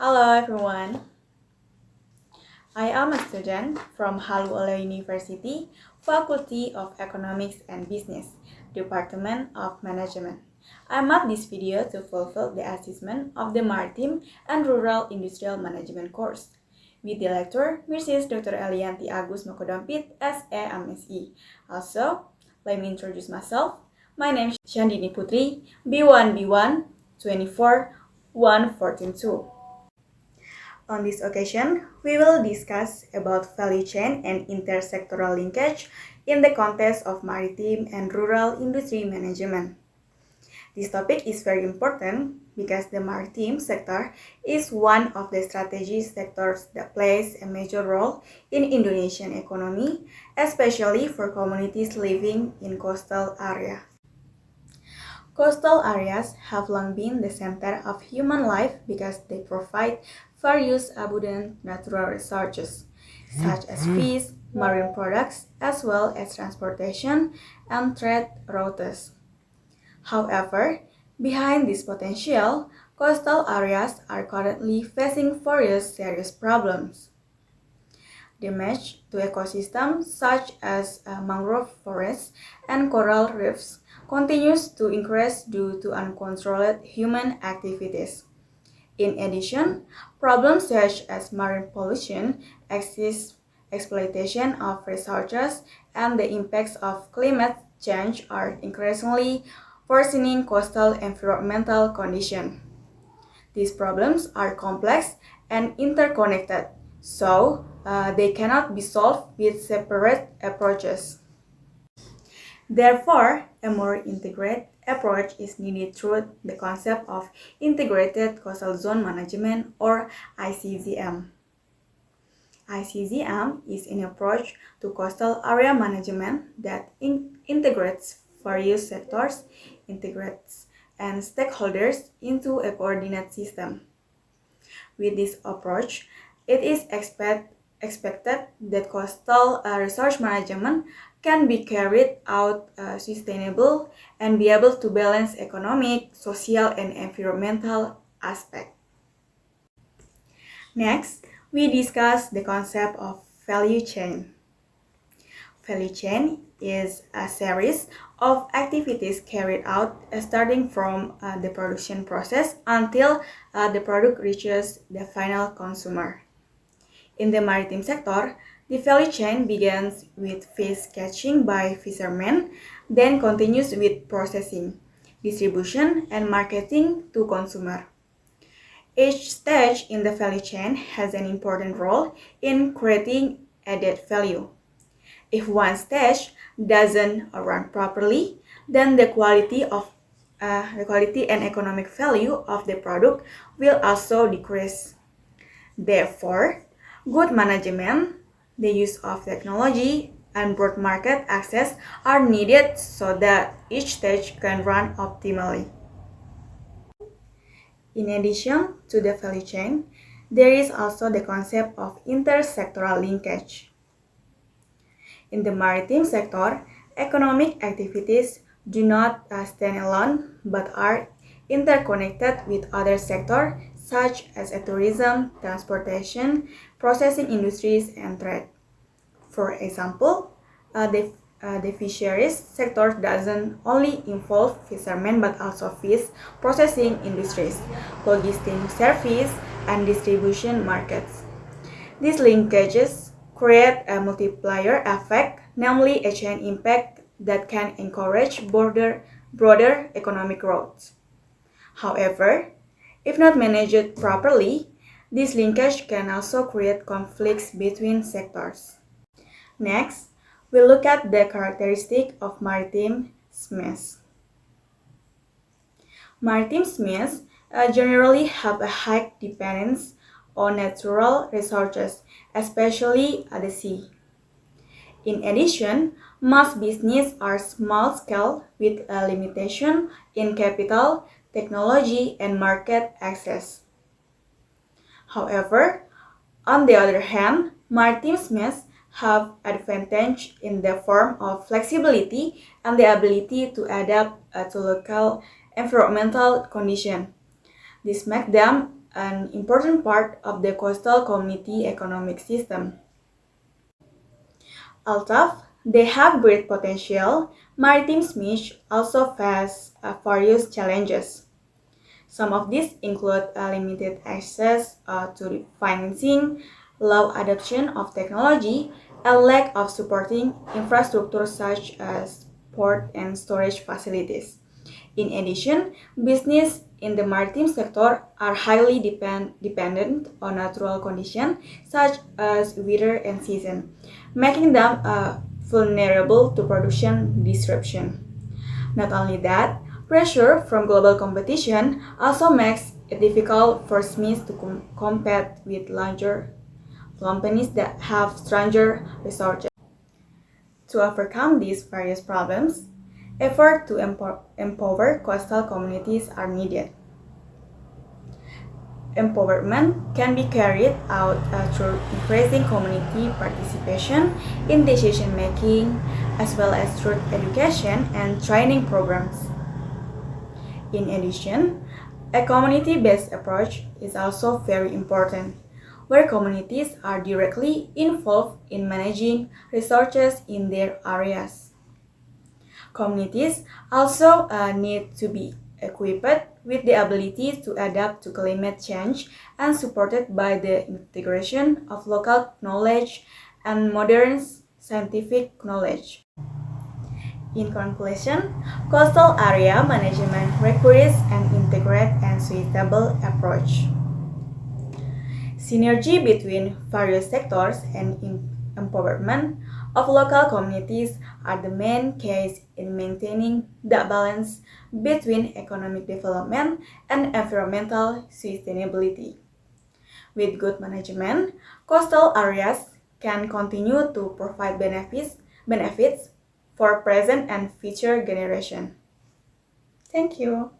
Hello everyone, I am a student from Haluola University, Faculty of Economics and Business, Department of Management. I made this video to fulfill the assessment of the Maritime and Rural Industrial Management course with the lecturer Mrs. Dr. Elianti Agus Nokodampit, SA MSE. Also, let me introduce myself. My name is Syandini Putri, B1B1 24 142. On this occasion, we will discuss about value chain and intersectoral linkage in the context of maritime and rural industry management. This topic is very important because the maritime sector is one of the strategic sectors that plays a major role in Indonesian economy, especially for communities living in coastal areas. Coastal areas have long been the center of human life because they provide various abundant natural resources, such as fish, marine products, as well as transportation and trade routes. However, behind this potential, coastal areas are currently facing various serious problems. Damage to ecosystems such as mangrove forests and coral reefs continues to increase due to uncontrolled human activities. In addition, problems such as marine pollution, excessive exploitation of resources, and the impacts of climate change are increasingly worsening coastal environmental conditions. These problems are complex and interconnected, so they cannot be solved with separate approaches. Therefore, a more integrated approach is needed through the concept of Integrated Coastal Zone Management or ICZM. ICZM is an approach to coastal area management that integrates various sectors, integrates and stakeholders into a coordinated system. With this approach, it is expected that coastal resource management can be carried out sustainable and be able to balance economic, social, and environmental aspects. Next, we discuss the concept of value chain. Value chain is a series of activities carried out starting from the production process until the product reaches the final consumer. In the maritime sector, the value chain begins with fish catching by fishermen, then continues with processing, distribution, and marketing to consumer. Each stage in the value chain has an important role in creating added value. If one stage doesn't run properly, then the quality and economic value of the product will also decrease. Therefore, good management, the use of technology, and broad market access are needed so that each stage can run optimally. In addition to the value chain, there is also the concept of intersectoral linkage. In the maritime sector, economic activities do not stand alone but are interconnected with other sectors such as tourism, transportation, processing industries, and trade. For example, the fisheries sector doesn't only involve fishermen but also fish processing industries, logistics service, and distribution markets. These linkages create a multiplier effect, namely a chain impact that can encourage broader economic growth. However, if not managed properly, this linkage can also create conflicts between sectors. Next, we'll look at the characteristic of maritime SMEs. Maritime SMEs generally have a high dependence on natural resources, especially at the sea. In addition, most businesses are small-scale with a limitation in capital, technology, and market access. However, on the other hand, maritime SMEs have advantage in the form of flexibility and the ability to adapt to local environmental conditions. This makes them an important part of the coastal community economic system. Although they have great potential, maritime SMEs also face various challenges. Some of these include limited access to financing, low adoption of technology, and lack of supporting infrastructure such as port and storage facilities. In addition, business in the maritime sector are highly dependent on natural conditions such as weather and season, making them vulnerable to production disruption. Not only that, pressure from global competition also makes it difficult for SMEs to compete with larger companies that have stronger resources. To overcome these various problems, efforts to empower coastal communities are needed. Empowerment can be carried out through increasing community participation in decision making, as well as through education and training programs. In addition, a community-based approach is also very important, where communities are directly involved in managing resources in their areas. Communities also need to be equipped with the ability to adapt to climate change and supported by the integration of local knowledge and modern scientific knowledge. In conclusion, coastal area management requires an integrated and suitable approach. Synergy between various sectors and empowerment of local communities are the main keys in maintaining the balance between economic development and environmental sustainability. With good management, coastal areas can continue to provide benefits for present and future generations. Thank you.